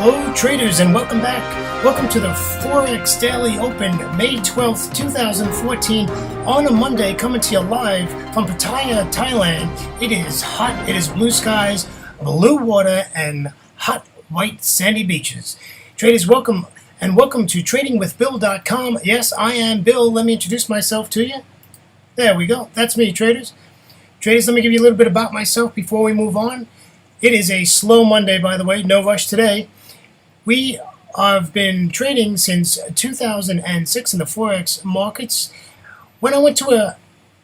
Hello traders and welcome back. Welcome to the Forex Daily Open, May 12th, 2014 on a Monday, coming to you live from Pattaya, Thailand. It is hot, it is blue skies, blue water, and hot white sandy beaches. Traders, welcome and welcome to tradingwithbill.com. Yes, I am Bill. Let me introduce myself to you. There we go. That's me, traders. Traders, let me give you a little bit about myself before we move on. It is a slow Monday, by the way. No rush today. We have been trading since 2006 in the Forex markets. When I went to an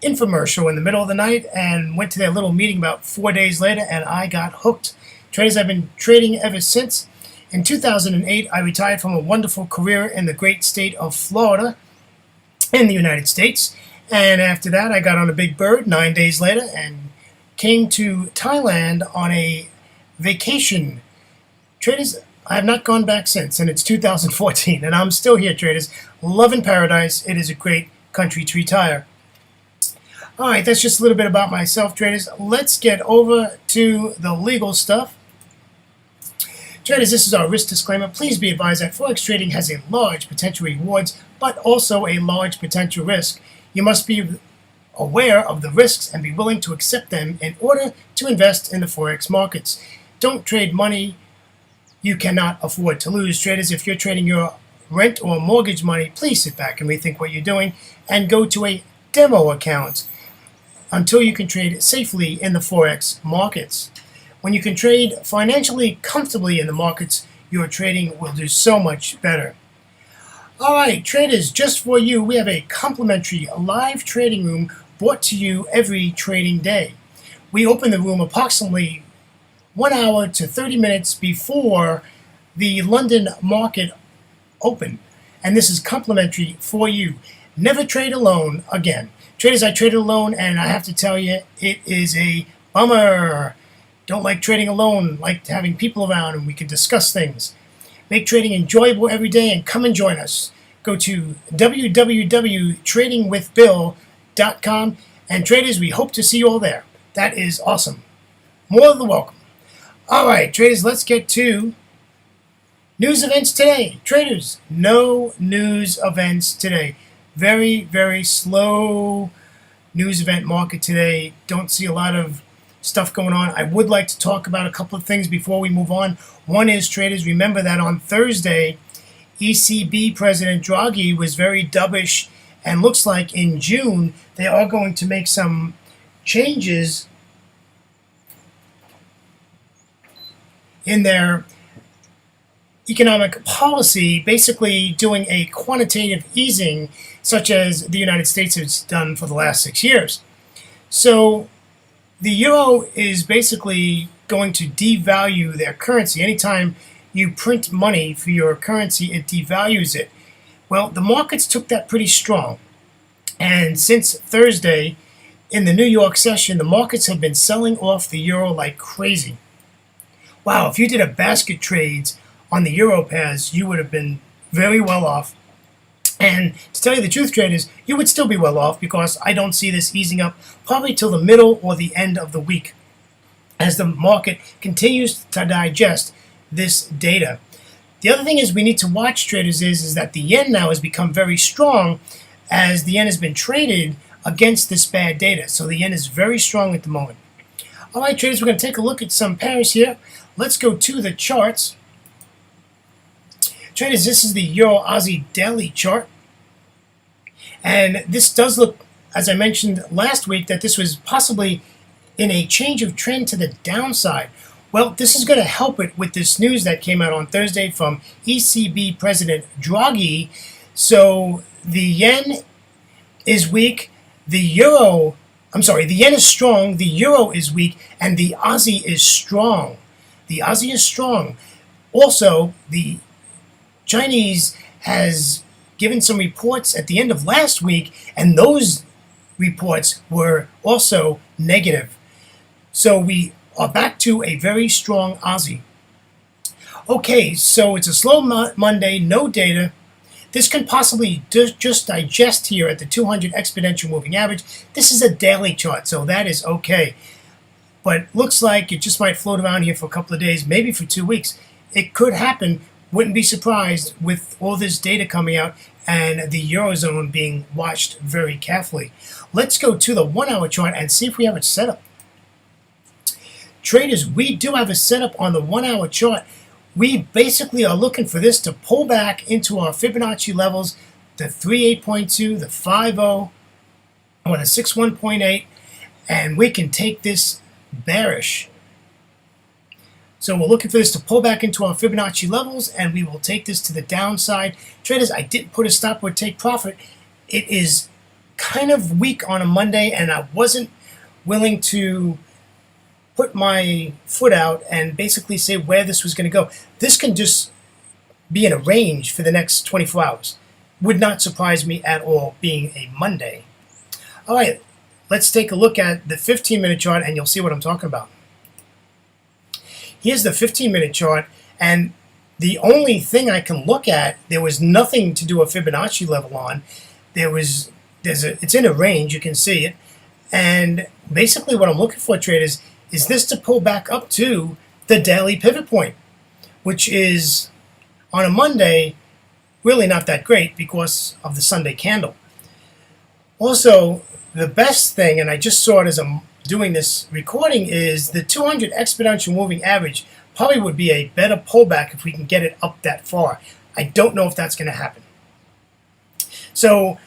infomercial in the middle of the night and went to their little meeting about 4 days later, and I got hooked. Traders, I've been trading ever since. In 2008, I retired from a wonderful career in the great state of Florida in the United States. And after that, I got on a big bird 9 days later and came to Thailand on a vacation. Traders, I have not gone back since, and it's 2014, and I'm still here, traders. Loving paradise. It is a great country to retire. All right, that's just a little bit about myself, traders. Let's get over to the legal stuff. Traders, this is our risk disclaimer. Please be advised that Forex trading has a large potential rewards, but also a large potential risk. You must be aware of the risks and be willing to accept them in order to invest in the Forex markets. Don't trade money you cannot afford to lose. Traders, if you're trading your rent or mortgage money, please sit back and rethink what you're doing and go to a demo account until you can trade safely in the Forex markets. When you can trade financially comfortably in the markets, your trading will do so much better. All right, traders, just for you, we have a complimentary live trading room brought to you every trading day. We open the room approximately 1 hour to 30 minutes before the London market open. And this is complimentary for you. Never trade alone again. Traders, I traded alone, and I have to tell you, it is a bummer. Don't like trading alone, like having people around and we can discuss things. Make trading enjoyable every day and come and join us. Go to www.tradingwithbill.com, and traders, we hope to see you all there. That is awesome. More than welcome. All right, traders, let's get to news events today. Traders, no news events today. Very, very slow news event market today. Don't see a lot of stuff going on. I would like to talk about a couple of things before we move on. One is, traders, remember that on Thursday, ECB President Draghi was very dovish, and looks like in June they are going to make some changes in their economic policy, basically doing a quantitative easing such as the United States has done for the last 6 years. So the euro is basically going to devalue their currency. Anytime you print money for your currency, it devalues it. Well, the markets took that pretty strong. And since Thursday, in the New York session, the markets have been selling off the euro like crazy. Wow, if you did a basket trades on the euro pairs, you would have been very well off. And to tell you the truth, traders, you would still be well off because I don't see this easing up probably till the middle or the end of the week as the market continues to digest this data. The other thing is we need to watch, traders, is that the yen now has become very strong as the yen has been traded against this bad data. So the yen is very strong at the moment. All right, traders, we're going to take a look at some pairs here. Let's go to the charts. Traders, this is the Euro-Aussie daily chart. And this does look, as I mentioned last week, that this was possibly in a change of trend to the downside. Well, this is going to help it with this news that came out on Thursday from ECB President Draghi. So the yen is weak, the yen is strong, the euro is weak, and the Aussie is strong. The Aussie is strong. Also, the Chinese has given some reports at the end of last week, and those reports were also negative. So we are back to a very strong Aussie. Okay, so it's a slow Monday, no data. This can possibly just digest here at the 200 exponential moving average. This is a daily chart, so that is okay. But looks like it just might float around here for a couple of days, maybe for 2 weeks. it could happen. Wouldn't be surprised with all this data coming out and the Eurozone being watched very carefully. Let's go to the 1 hour chart and see if we have it set up. Traders, we do have a setup on the 1 hour chart. We basically are looking for this to pull back into our Fibonacci levels, the 38.2, the 50, or the 61.8, and we can take this bearish. So we're looking for this to pull back into our Fibonacci levels, and we will take this to the downside. Traders, I didn't put a stop or take profit. It is kind of weak on a Monday, and I wasn't willing to put my foot out and basically say where this was going to go. This can just be in a range for the next 24 hours. Would not surprise me at all, being a Monday. All right, let's take a look at the 15-minute chart, and you'll see what I'm talking about. Here's the 15-minute chart, and the only thing I can look at, there was nothing to do a Fibonacci level on. It's in a range, you can see it, and basically what I'm looking for, traders, is this to pull back up to the daily pivot point, which is on a Monday really not that great because of the Sunday candle. Also, the best thing, and I just saw it as I'm doing this recording, is the 200 exponential moving average probably would be a better pullback if we can get it up that far. I don't know if that's going to happen. So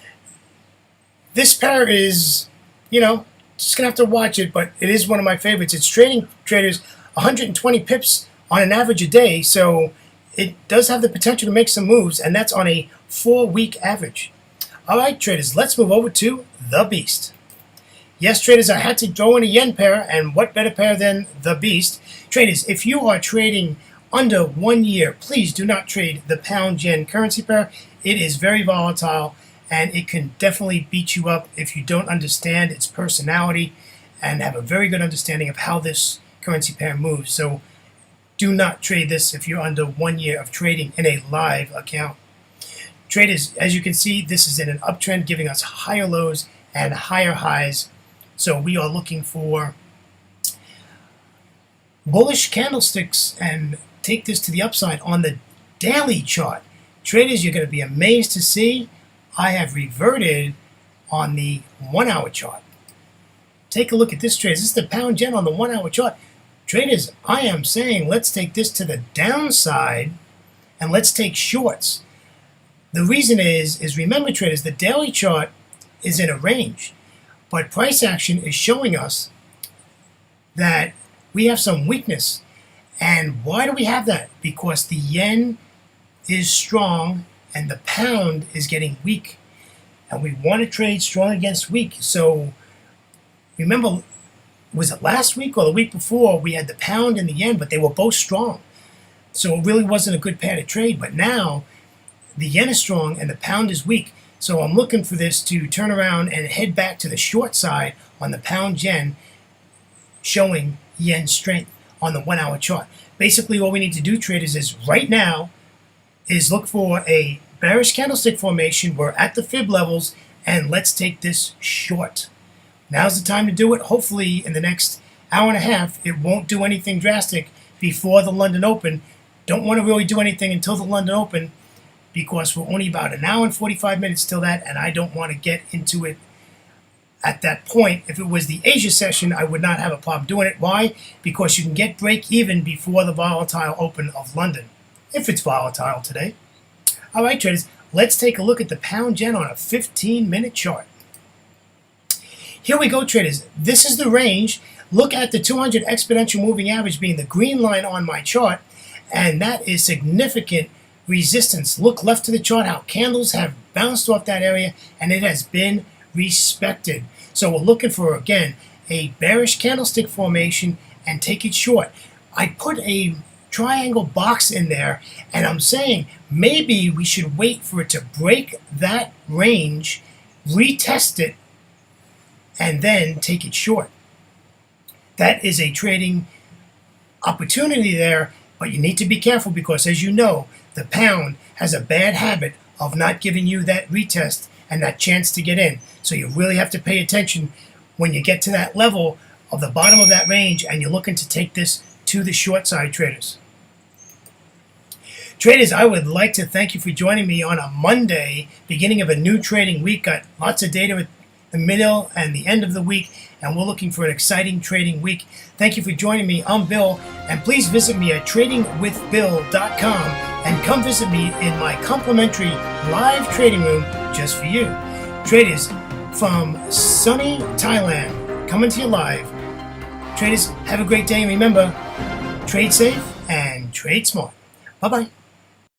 this pair is, just going to have to watch it, but it is one of my favorites. It's trading, traders, 120 pips on an average a day, so it does have the potential to make some moves, and that's on a 4-week average. All right, traders, let's move over to the Beast. Yes, traders, I had to throw in a yen pair, and what better pair than the Beast? Traders, if you are trading under 1 year, please do not trade the pound-yen currency pair. It is very volatile, and it can definitely beat you up if you don't understand its personality and have a very good understanding of how this currency pair moves. So do not trade this if you're under 1 year of trading in a live account. Traders, as you can see, this is in an uptrend, giving us higher lows and higher highs. So we are looking for bullish candlesticks and take this to the upside on the daily chart. Traders, you're going to be amazed to see I have reverted on the 1 hour chart. Take a look at this, traders. This is the pound yen on the 1 hour chart. Traders, I am saying let's take this to the downside and let's take shorts. The reason is remember, traders, the daily chart is in a range. But price action is showing us that we have some weakness. And why do we have that? Because the yen is strong and the pound is getting weak. And we want to trade strong against weak. So remember, was it last week or the week before, we had the pound and the yen, but they were both strong. So it really wasn't a good pair to trade. But now the yen is strong and the pound is weak. So I'm looking for this to turn around and head back to the short side on the pound yen, showing yen strength on the 1 hour chart. Basically, all we need to do, traders, is right now is look for a bearish candlestick formation. We're at the fib levels, and let's take this short. Now's the time to do it. Hopefully, in the next hour and a half, it won't do anything drastic before the London Open. Don't want to really do anything until the London Open, because we're only about an hour and 45 minutes till that, and I don't want to get into it at that point. If it was the Asia session, I would not have a problem doing it. Why? Because you can get break even before the volatile open of London, if it's volatile today. All right, traders, let's take a look at the pound yen on a 15-minute chart. Here we go, traders. This is the range. Look at the 200 exponential moving average being the green line on my chart, and that is significant resistance. Look left to the chart how candles have bounced off that area, and it has been respected. So we're looking for, again, a bearish candlestick formation and take it short. I put a triangle box in there, and I'm saying maybe we should wait for it to break that range, retest it, and then take it short. That is a trading opportunity there, but you need to be careful because, as you know, the pound has a bad habit of not giving you that retest and that chance to get in. So you really have to pay attention when you get to that level of the bottom of that range and you're looking to take this to the short side, traders. Traders, I would like to thank you for joining me on a Monday, beginning of a new trading week. Got lots of data at the middle and the end of the week, and we're looking for an exciting trading week. Thank you for joining me. I'm Bill, and please visit me at tradingwithbill.com and come visit me in my complimentary live trading room just for you. Traders, from sunny Thailand, coming to you live. Traders, have a great day, and remember, trade safe and trade smart. Bye-bye.